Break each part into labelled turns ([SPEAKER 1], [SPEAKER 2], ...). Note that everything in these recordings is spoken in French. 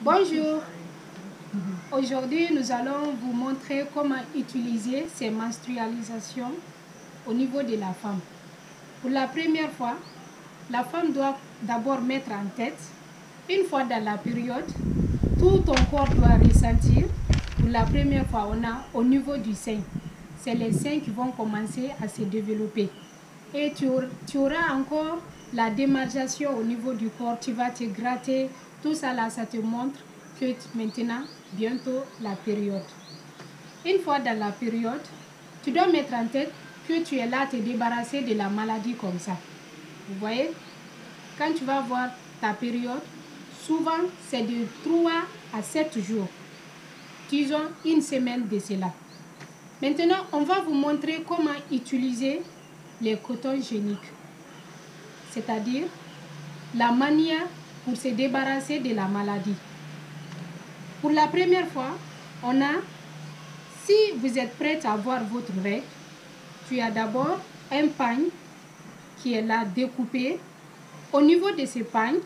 [SPEAKER 1] Bonjour, aujourd'hui nous allons vous montrer comment utiliser ces menstrualisations au niveau de la femme. Pour la première fois, la femme doit d'abord mettre en tête, une fois dans la période, tout ton corps doit ressentir. Pour la première fois, on a au niveau du sein. C'est les seins qui vont commencer à se développer. Et tu auras encore la démarcation au niveau du corps, tu vas te gratter, tout ça là, ça te montre que maintenant, bientôt la période. Une fois dans la période, tu dois mettre en tête que tu es là à te débarrasser de la maladie comme ça. Vous voyez, quand tu vas voir ta période, souvent c'est de 3 à 7 jours. Disons une semaine de cela. Maintenant, on va vous montrer comment utiliser les cotons géniques. C'est-à-dire la manière pour se débarrasser de la maladie. Pour la première fois, on a, si vous êtes prête à avoir votre règle, tu as d'abord un pagne qui est là découpé. Au niveau de ce pagne,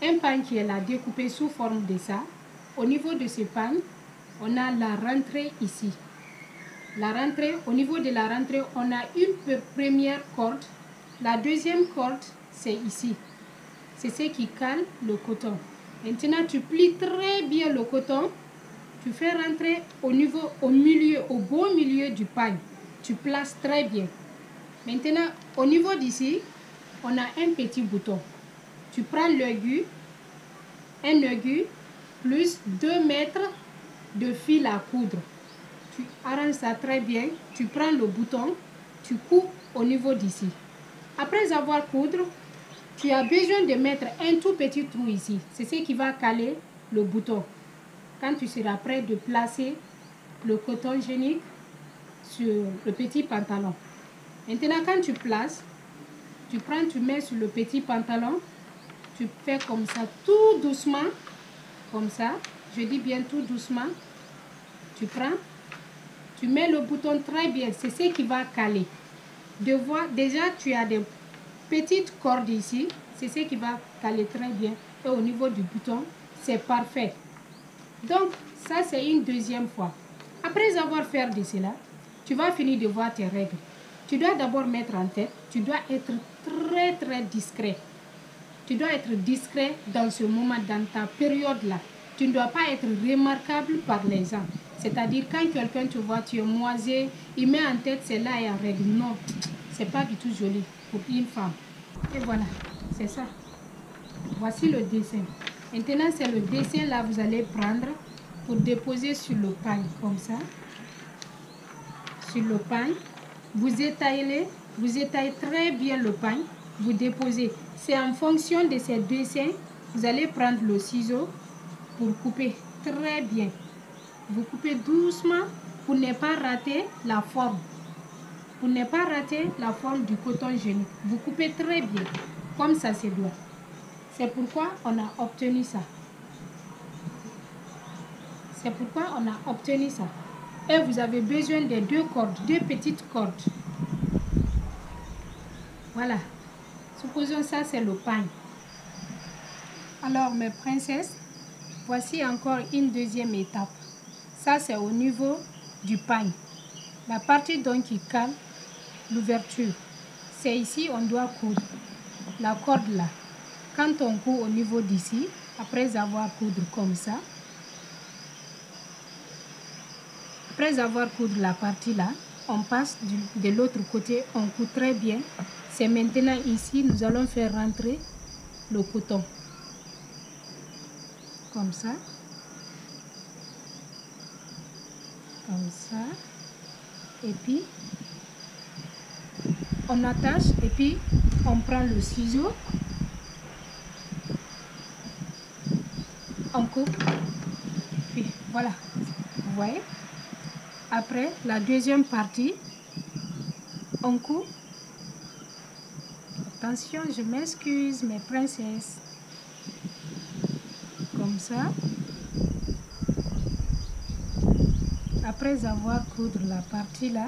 [SPEAKER 1] un pagne qui est là découpé sous forme de ça. Au niveau de ce pagne, on a la rentrée ici. La rentrée, au niveau de la rentrée, on a une première corde. La deuxième corde, c'est ici. C'est ce qui cale le coton. Maintenant, tu plies très bien le coton. Tu fais rentrer au niveau, au milieu, au beau milieu du pagne. Tu places très bien. Maintenant, au niveau d'ici, on a un petit bouton. Tu prends l'aigu, un aigu, plus 2 mètres de fil à coudre. Tu arranges ça très bien. Tu prends le bouton, tu coupes au niveau d'ici. Après avoir coudre, tu as besoin de mettre un tout petit trou ici. C'est ce qui va caler le bouton. Quand tu seras prêt de placer le coton génique sur le petit pantalon. Maintenant, quand tu places, tu prends, tu mets sur le petit pantalon. Tu fais comme ça, tout doucement. Comme ça. Je dis bien tout doucement. Tu prends, tu mets le bouton très bien. C'est ce qui va caler. Déjà, tu as des petites cordes ici. C'est ce qui va caler très bien. Et au niveau du bouton, c'est parfait. Donc, ça, c'est une deuxième fois. Après avoir fait de cela, tu vas finir de voir tes règles. Tu dois d'abord mettre en tête, tu dois être très, très discret. Tu dois être discret dans ce moment, dans ta période-là. Tu ne dois pas être remarquable par les gens. C'est-à-dire, quand quelqu'un te voit, tu es moisé, il met en tête, c'est là et en règle. Non, c'est pas du tout joli pour une femme. Et voilà, c'est ça. Voici le dessin. Maintenant, c'est le dessin là, vous allez prendre pour déposer sur le pagne, comme ça. Sur le pagne, vous étalez très bien le pagne, vous déposez. C'est en fonction de ces dessins, vous allez prendre le ciseau pour couper très bien. Vous coupez doucement pour ne pas rater la forme. Pour ne pas rater la forme du coton génique. Vous coupez très bien, comme ça se doit. C'est pourquoi on a obtenu ça. C'est pourquoi on a obtenu ça. Et vous avez besoin de 2 cordes, 2 petites cordes. Voilà. Supposons ça, c'est le pagne. Alors, mes princesses, voici encore une deuxième étape. Ça, c'est au niveau du pagne. La partie donc qui cale l'ouverture. C'est ici, on doit coudre. La corde là. Quand on coud au niveau d'ici, après avoir coudre comme ça, après avoir coudre la partie là, on passe de l'autre côté, on coud très bien. C'est maintenant ici, nous allons faire rentrer le coton. Comme ça. Comme ça. Et puis, on attache et puis on prend le ciseau. On coupe. Puis voilà. Vous voyez? Après, la deuxième partie, on coupe. Attention, je m'excuse, mes princesses. Comme ça. Après avoir coudre la partie là,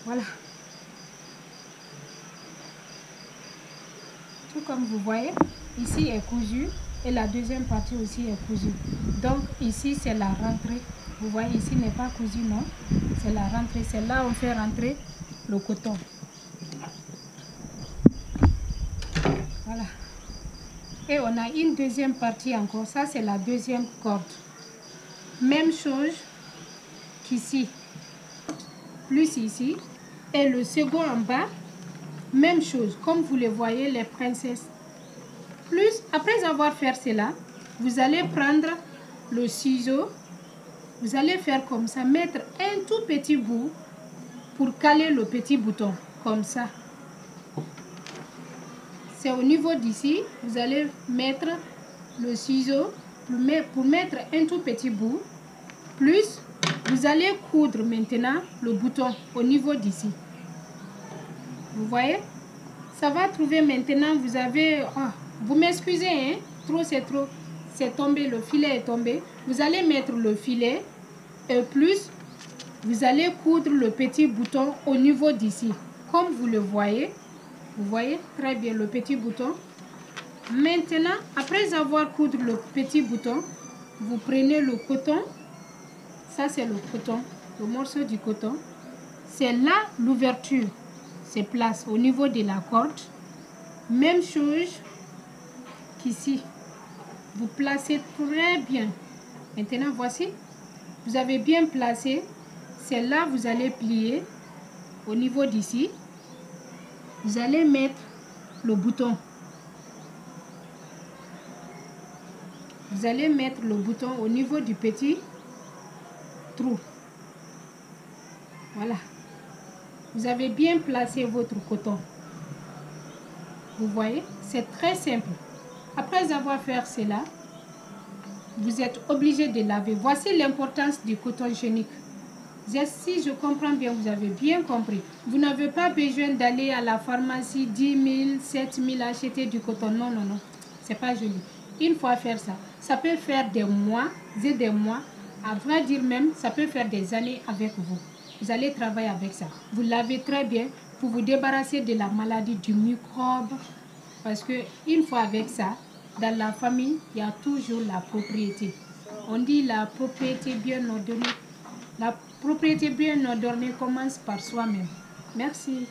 [SPEAKER 1] voilà. Tout comme vous voyez, ici est cousu et la deuxième partie aussi est cousue. Donc ici c'est la rentrée. Vous voyez ici n'est pas cousu, non, c'est la rentrée. C'est là où on fait rentrer le coton. Voilà. Et on a une deuxième partie encore. Ça c'est la deuxième corde. Même chose qu'ici, plus ici. Et le second en bas, même chose. Comme vous le voyez, les princesses. Plus, après avoir fait cela, vous allez prendre le ciseau. Vous allez faire comme ça, mettre un tout petit bout pour caler le petit bouton. Comme ça. C'est au niveau d'ici, vous allez mettre le ciseau pour mettre un tout petit bout. Plus, vous allez coudre maintenant le bouton au niveau d'ici. Vous voyez? Ça va trouver maintenant, vous avez... Oh, vous m'excusez, hein? Trop, c'est tombé, le filet est tombé. Vous allez mettre le filet et plus, vous allez coudre le petit bouton au niveau d'ici. Comme vous le voyez. Vous voyez très bien le petit bouton. Maintenant, après avoir coudre le petit bouton, vous prenez le coton. Ça, c'est le coton, le morceau du coton. C'est là l'ouverture se place au niveau de la corde. Même chose qu'ici. Vous placez très bien. Maintenant, voici. Vous avez bien placé. C'est là vous allez plier au niveau d'ici. Vous allez mettre le bouton. Vous allez mettre le bouton au niveau du petit trou. Voilà. Vous avez bien placé votre coton. Vous voyez, c'est très simple. Après avoir fait cela, vous êtes obligé de laver. Voici l'importance du coton génique. Si je comprends bien, vous avez bien compris. Vous n'avez pas besoin d'aller à la pharmacie 10 000, 7 000 acheter du coton. Non, non, non. C'est pas joli. Une fois faire ça, ça peut faire des mois et des mois. À vrai dire même, ça peut faire des années avec vous. Vous allez travailler avec ça. Vous lavez très bien pour vous débarrasser de la maladie du microbe. Parce que une fois avec ça, dans la famille, il y a toujours la propriété. On dit la propriété bien ordonnée. La propriété bien ordonnée commence par soi-même. Merci.